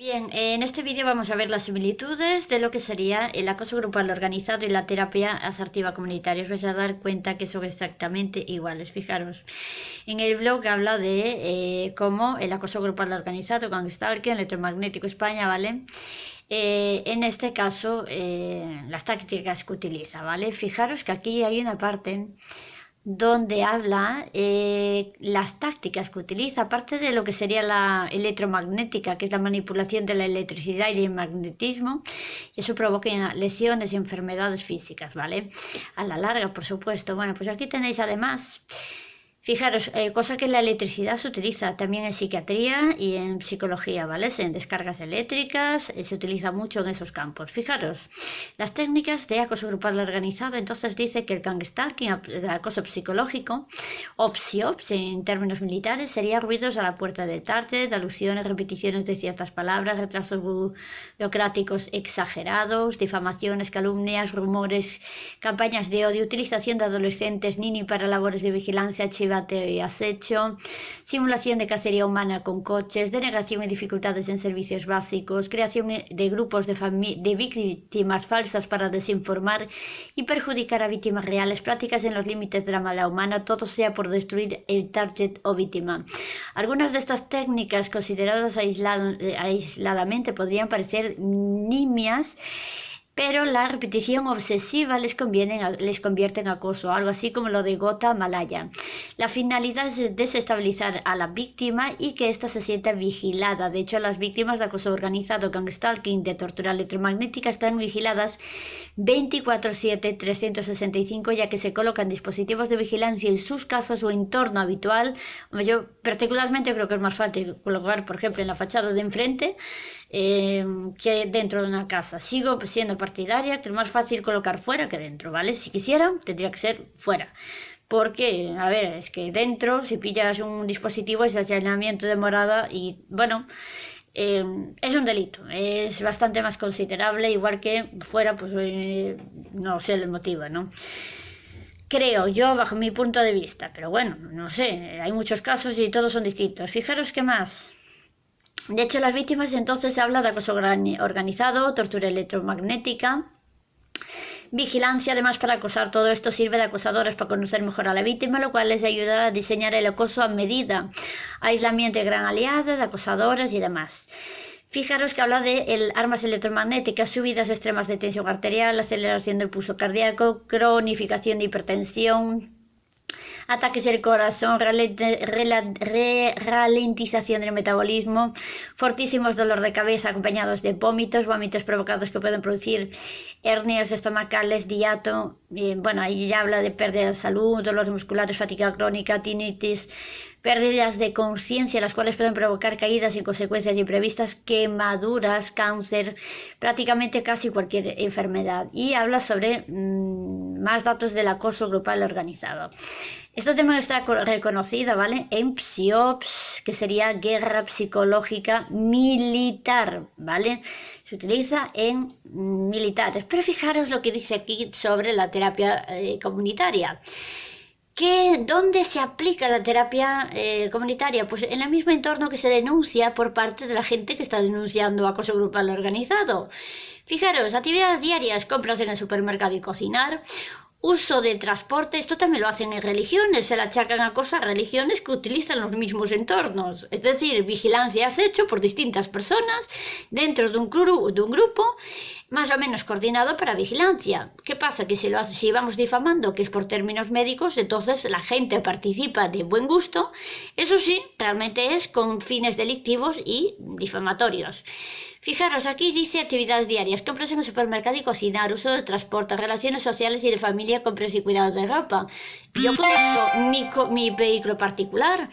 Bien, en este vídeo vamos a ver las similitudes de lo que sería el acoso grupal organizado y la terapia asertiva comunitaria. Os vais a dar cuenta que son exactamente iguales. Fijaros, en el blog habla de cómo el acoso grupal organizado con Stalking, electromagnético España, ¿vale? En este caso, las tácticas que utiliza, ¿vale? Fijaros que aquí hay una parte donde habla las tácticas que utiliza, aparte de lo que sería la electromagnética, que es la manipulación de la electricidad y el magnetismo, y eso provoca lesiones y enfermedades físicas, ¿vale? A la larga, por supuesto. Bueno, pues aquí tenéis además, fijaros, cosa que la electricidad se utiliza también en psiquiatría y en psicología, ¿vale? En descargas eléctricas, se utiliza mucho en esos campos. Fijaros, las técnicas de acoso grupal organizado, entonces dice que el gangstalking, el acoso psicológico, o psiops en términos militares, sería ruidos a la puerta de target, alusiones, repeticiones de ciertas palabras, retrasos burocráticos exagerados, difamaciones, calumnias, rumores, campañas de odio, utilización de adolescentes, nini para labores de vigilancia, chiva y acecho, simulación de cacería humana con coches, denegación y dificultades en servicios básicos, creación de grupos de víctimas falsas para desinformar y perjudicar a víctimas reales, prácticas en los límites de la maldad humana, todo sea por destruir el target o víctima. Algunas de estas técnicas consideradas aisladamente podrían parecer nimias, pero la repetición obsesiva les convierte en acoso, algo así como lo de Gota Malaya. La finalidad es desestabilizar a la víctima y que ésta se sienta vigilada. De hecho, las víctimas de acoso organizado, gangstalking, de tortura electromagnética están vigiladas 24/7, 365, ya que se colocan dispositivos de vigilancia en sus casas o entorno habitual. Yo particularmente creo que es más fácil colocar, por ejemplo, en la fachada de enfrente, que dentro de una casa. Sigo siendo partidaria que es más fácil colocar fuera que dentro, ¿vale? Si quisiera, tendría que ser fuera. Porque, a ver, es que dentro, si pillas un dispositivo, es allanamiento de morada y, bueno, es un delito, es bastante más considerable, igual que fuera, pues no sé el motivo, ¿no? Creo yo, bajo mi punto de vista, pero bueno, no sé, hay muchos casos y todos son distintos. Fijaros qué más. De hecho, las víctimas entonces se habla de acoso organizado, tortura electromagnética, vigilancia. Además, para acosar, todo esto sirve de acosadores para conocer mejor a la víctima, lo cual les ayudará a diseñar el acoso a medida. Aislamiento de gran aliados, acosadores y demás. Fijaros que habla de armas electromagnéticas, subidas extremas de tensión arterial, aceleración del pulso cardíaco, cronificación de hipertensión, ataques del corazón, ralentización del metabolismo, fortísimos dolores de cabeza acompañados de vómitos provocados que pueden producir hernias estomacales, diato, bueno, ahí ya habla de pérdida de salud, dolores musculares, fatiga crónica, tinnitus, pérdidas de conciencia, las cuales pueden provocar caídas y consecuencias imprevistas, quemaduras, cáncer, prácticamente casi cualquier enfermedad. Y habla sobre más datos del acoso grupal organizado. Esto también está reconocido, ¿vale? En PSYOPS, que sería guerra psicológica militar, ¿vale? Se utiliza en militares. Pero fijaros lo que dice aquí sobre la terapia comunitaria. ¿Dónde se aplica la terapia comunitaria? Pues en el mismo entorno que se denuncia por parte de la gente que está denunciando acoso grupal organizado. Fijaros, actividades diarias, compras en el supermercado y cocinar, uso de transporte. Esto también lo hacen en religiones, se le achacan a cosas a religiones que utilizan los mismos entornos. Es decir, vigilancia es hecho por distintas personas dentro de un grupo más o menos coordinado para vigilancia. ¿Qué pasa? Que si vamos difamando, que es por términos médicos, entonces la gente participa de buen gusto. Eso sí, realmente es con fines delictivos y difamatorios. Fijaros, aquí dice actividades diarias, compras en el supermercado y cocinar, uso de transporte, relaciones sociales y de familia, compras y cuidado de ropa. Yo conozco mi vehículo particular,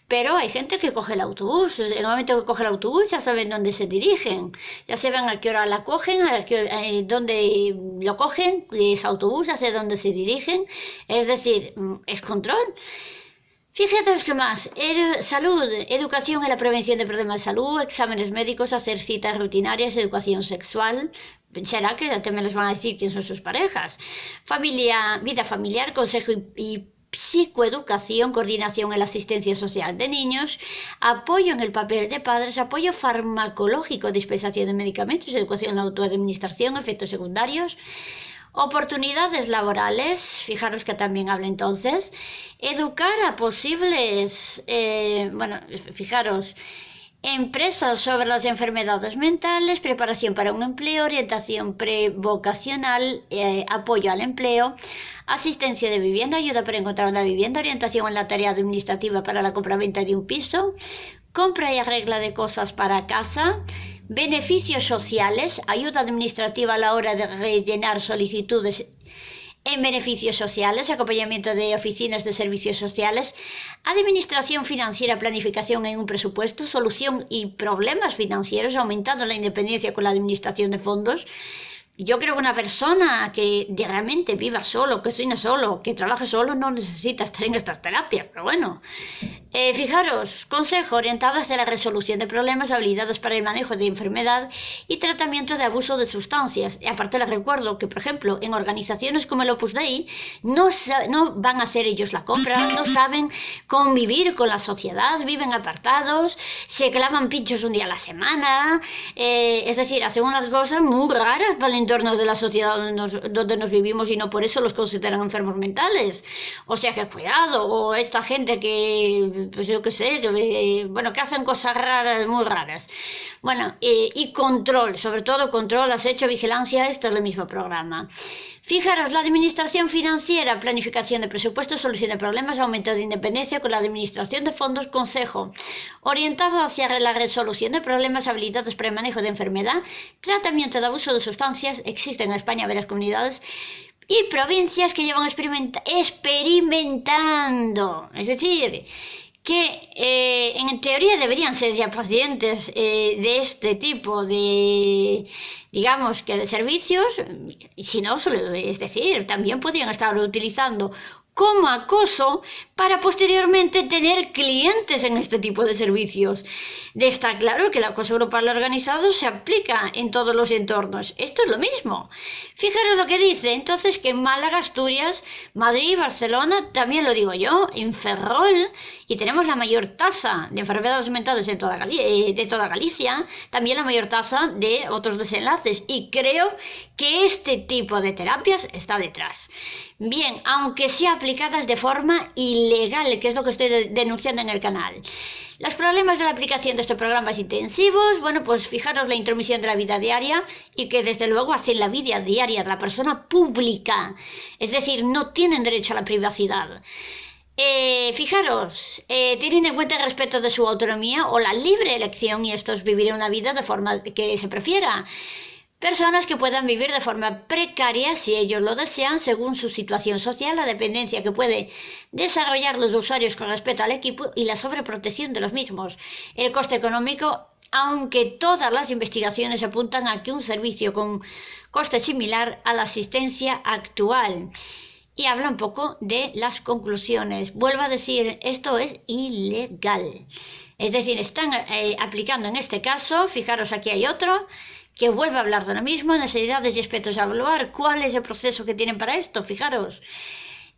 pero hay gente que coge el autobús. En el momento que coge el autobús ya saben dónde se dirigen, ya saben a qué hora la cogen, dónde lo cogen, ese autobús, hacia dónde se dirigen. Es decir, es control. Fíjate que más, salud, educación en la prevención de problemas de salud, exámenes médicos, hacer citas rutinarias, educación sexual. Será que también les van a decir quién son sus parejas. Vida familiar, consejo y psicoeducación, coordinación en la asistencia social de niños, apoyo en el papel de padres, apoyo farmacológico, dispensación de medicamentos, educación en la autoadministración, efectos secundarios, oportunidades laborales, fijaros que también habla entonces, educar a posibles, fijaros, empresas sobre las enfermedades mentales, preparación para un empleo, orientación prevocacional, apoyo al empleo, asistencia de vivienda, ayuda para encontrar una vivienda, orientación en la tarea administrativa para la compraventa de un piso, compra y arregla de cosas para casa, beneficios sociales, ayuda administrativa a la hora de rellenar solicitudes en beneficios sociales, acompañamiento de oficinas de servicios sociales, administración financiera, planificación en un presupuesto, solución y problemas financieros, aumentando la independencia con la administración de fondos. Yo creo que una persona que realmente viva solo, que sueña solo, que trabaje solo, no necesita estar en estas terapias, pero bueno. Fijaros, consejo orientado hacia la resolución de problemas, habilidades para el manejo de enfermedad y tratamiento de abuso de sustancias. Y aparte les recuerdo que, por ejemplo, en organizaciones como el Opus Dei, no van a ser ellos la compra, no saben convivir con la sociedad, viven apartados, se clavan pinchos un día a la semana, es decir, hacen unas cosas muy raras para el entorno de la sociedad donde nos vivimos y no por eso los consideran enfermos mentales. O sea que cuidado, o esta gente que, pues yo qué sé, que hacen cosas raras, muy raras. Bueno, y control, sobre todo control, acecho, vigilancia, esto es el mismo programa. Fijaros, la administración financiera, planificación de presupuestos, solución de problemas, aumento de independencia con la administración de fondos, consejo orientado hacia la resolución de problemas, habilidades para el manejo de enfermedad, tratamiento de abuso de sustancias. Existen en España varias comunidades y provincias que llevan experimentando, es decir, que en teoría deberían ser ya pacientes de este tipo de, digamos que de servicios, y si no, es decir, también podrían estar utilizando como acoso para posteriormente tener clientes en este tipo de servicios. Está claro que el acoso grupal organizado se aplica en todos los entornos. Esto es lo mismo. Fijaros lo que dice, entonces, que en Málaga, Asturias, Madrid, Barcelona, también lo digo yo, en Ferrol, y tenemos la mayor tasa de enfermedades mentales de toda Galicia, también la mayor tasa de otros desenlaces, y creo que este tipo de terapias está detrás. Bien, aunque sea aplicadas de forma ilegal, que es lo que estoy denunciando en el canal. Los problemas de la aplicación de estos programas intensivos, bueno, pues fijaros la intromisión de la vida diaria y que desde luego hacen la vida diaria de la persona pública, es decir, no tienen derecho a la privacidad. Fijaros, tienen en cuenta el respeto de su autonomía o la libre elección y estos vivir una vida de forma que se prefiera. Personas que puedan vivir de forma precaria si ellos lo desean según su situación social, la dependencia que puede desarrollar los usuarios con respecto al equipo y la sobreprotección de los mismos. El coste económico, aunque todas las investigaciones apuntan a que un servicio con coste similar a la asistencia actual. Y habla un poco de las conclusiones. Vuelvo a decir, esto es ilegal. Es decir, están aplicando en este caso, fijaros aquí hay otro, que vuelve a hablar de lo mismo, necesidades y aspectos a evaluar. ¿Cuál es el proceso que tienen para esto? Fijaros,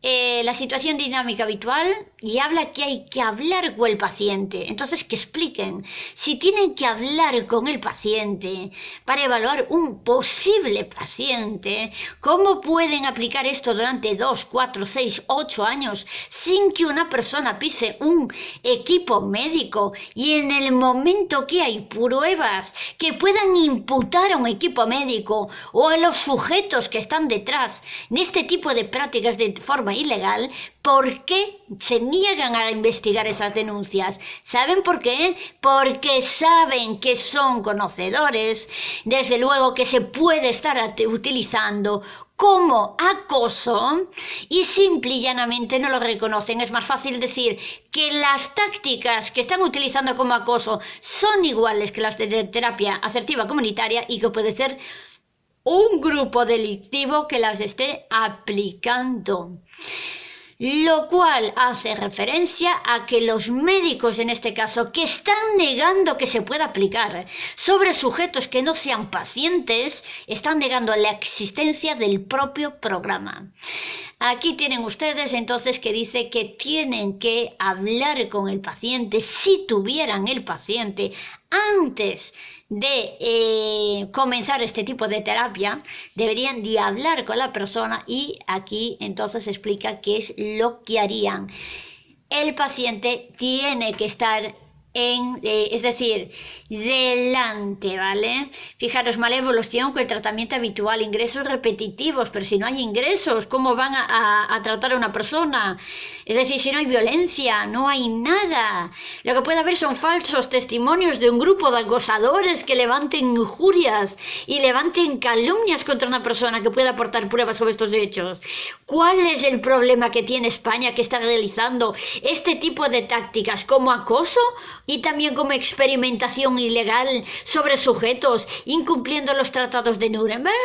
la situación dinámica habitual, y habla que hay que hablar con el paciente. Entonces, que expliquen si tienen que hablar con el paciente para evaluar un posible paciente, cómo pueden aplicar esto durante 2, 4, 6, 8 años sin que una persona pise un equipo médico, y en el momento que hay pruebas que puedan imputar a un equipo médico o a los sujetos que están detrás de este tipo de prácticas de forma ilegal, ¿por qué se niegan a investigar esas denuncias? ¿Saben por qué? Porque saben que son conocedores, desde luego, que se puede estar utilizando como acoso y simple y llanamente no lo reconocen. Es más fácil decir que las tácticas que están utilizando como acoso son iguales que las de terapia asertiva comunitaria y que puede ser un grupo delictivo que las esté aplicando. Lo cual hace referencia a que los médicos, en este caso, que están negando que se pueda aplicar sobre sujetos que no sean pacientes, están negando la existencia del propio programa. Aquí tienen ustedes entonces que dice que tienen que hablar con el paciente, si tuvieran el paciente antes de comenzar este tipo de terapia, deberían de hablar con la persona y aquí entonces explica qué es lo que harían. El paciente tiene que estar es decir, delante, ¿vale? Fijaros, mala evolución con el tratamiento habitual, ingresos repetitivos, pero si no hay ingresos, ¿cómo van a tratar a una persona? Es decir, si no hay violencia, no hay nada. Lo que puede haber son falsos testimonios de un grupo de acosadores que levanten injurias y levanten calumnias contra una persona que pueda aportar pruebas sobre estos hechos. ¿Cuál es el problema que tiene España que está realizando este tipo de tácticas como acoso y también como experimentación ilegal sobre sujetos, incumpliendo los tratados de Nuremberg?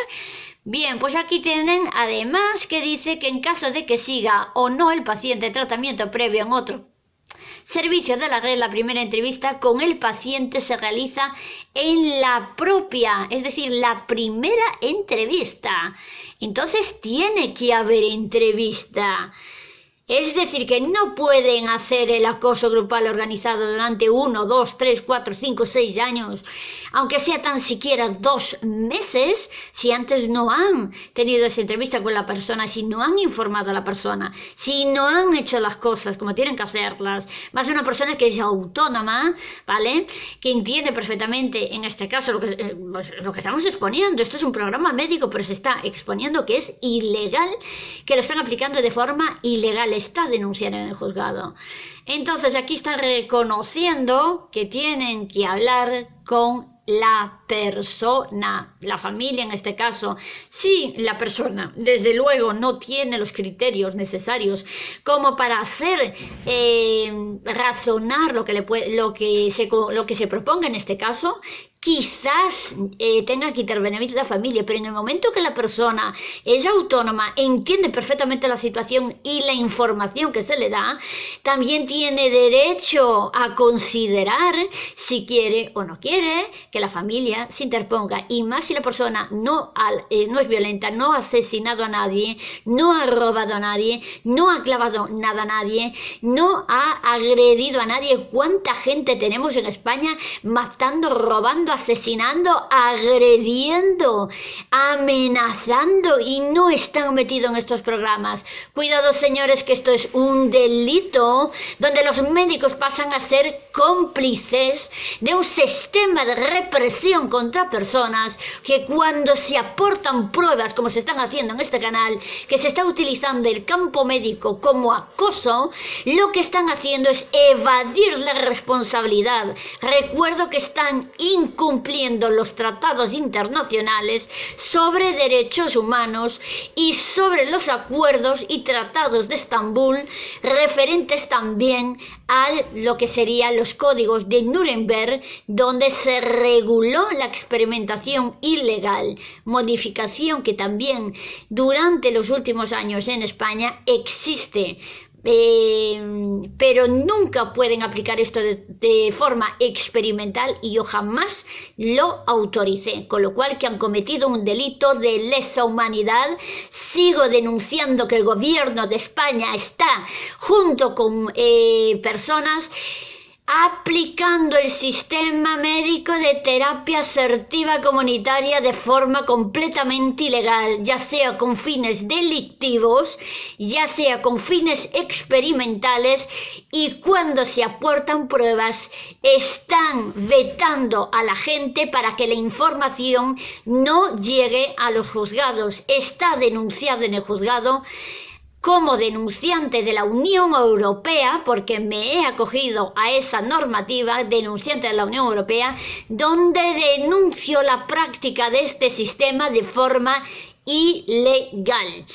Bien, pues aquí tienen además que dice que en caso de que siga o no el paciente tratamiento previo en otro servicio de la red, la primera entrevista con el paciente se realiza en la propia, es decir, la primera entrevista. Entonces tiene que haber entrevista. Es decir, que no pueden hacer el acoso grupal organizado durante 1, 2, 3, 4, 5, 6 años, aunque sea tan siquiera 2 meses, si antes no han tenido esa entrevista con la persona, si no han informado a la persona, si no han hecho las cosas como tienen que hacerlas. Más una persona que es autónoma, ¿vale? Que entiende perfectamente, en este caso, lo que estamos exponiendo. Esto es un programa médico, pero se está exponiendo que es ilegal, que lo están aplicando de forma ilegal. Está denunciando en el juzgado. Entonces aquí está reconociendo que tienen que hablar con la persona, la familia en este caso. Si la persona, desde luego, no tiene los criterios necesarios como para hacer razonar lo que se proponga en este caso, quizás tenga que intervenir la familia, pero en el momento que la persona es autónoma, entiende perfectamente la situación y la información que se le da, también tiene derecho a considerar si quiere o no quiere que la familia se interponga, y más si la persona no es violenta, no ha asesinado a nadie, no ha robado a nadie, no ha clavado nada a nadie, no ha agredido a nadie. ¿Cuánta gente tenemos en España matando, robando, asesinando, agrediendo, amenazando y no están metidos en estos programas? Cuidado, señores, que esto es un delito donde los médicos pasan a ser cómplices de un sistema de represión contra personas que, cuando se aportan pruebas como se están haciendo en este canal, que se está utilizando el campo médico como acoso, lo que están haciendo es evadir la responsabilidad. Recuerdo que están incumpliendo los tratados internacionales sobre derechos humanos y sobre los acuerdos y tratados de Estambul, referentes también a lo que serían los códigos de Nuremberg, donde se reguló la experimentación ilegal, modificación que también durante los últimos años en España existe. Pero nunca pueden aplicar esto de forma experimental, y yo jamás lo autoricé, con lo cual que han cometido un delito de lesa humanidad. Sigo denunciando que el gobierno de España está junto con personas aplicando el sistema médico de terapia asertiva comunitaria de forma completamente ilegal, ya sea con fines delictivos, ya sea con fines experimentales, y cuando se aportan pruebas están vetando a la gente para que la información no llegue a los juzgados. Está denunciado en el juzgado como denunciante de la Unión Europea, porque me he acogido a esa normativa, denunciante de la Unión Europea, donde denuncio la práctica de este sistema de forma ilegal.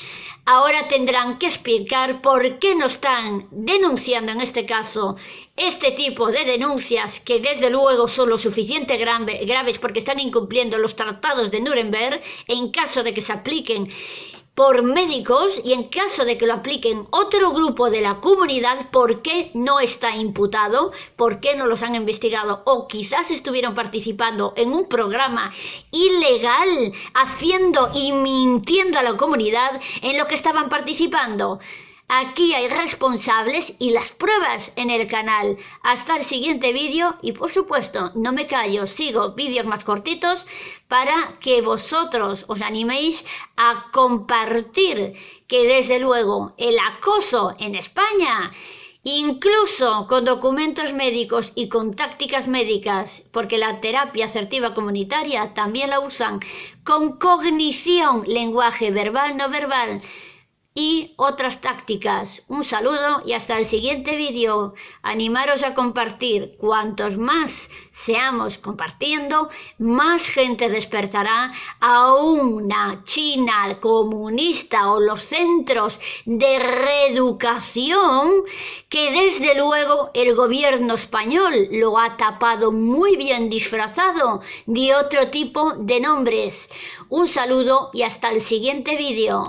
Ahora tendrán que explicar por qué no están denunciando en este caso este tipo de denuncias, que desde luego son lo suficiente graves porque están incumpliendo los tratados de Nuremberg. En caso de que se apliquen por médicos y en caso de que lo apliquen otro grupo de la comunidad, ¿por qué no está imputado? ¿Por qué no los han investigado? O quizás estuvieron participando en un programa ilegal, haciendo y mintiendo a la comunidad en lo que estaban participando. Aquí hay responsables y las pruebas en el canal. Hasta el siguiente vídeo y por supuesto no me callo, sigo vídeos más cortitos para que vosotros os animéis a compartir que desde luego el acoso en España, incluso con documentos médicos y con tácticas médicas, porque la terapia asertiva comunitaria también la usan con cognición, lenguaje verbal, no verbal, y otras tácticas. Un saludo y hasta el siguiente vídeo. Animaros a compartir. Cuantos más seamos compartiendo, más gente despertará a una China comunista o los centros de reeducación que desde luego el gobierno español lo ha tapado muy bien disfrazado de otro tipo de nombres. Un saludo y hasta el siguiente vídeo.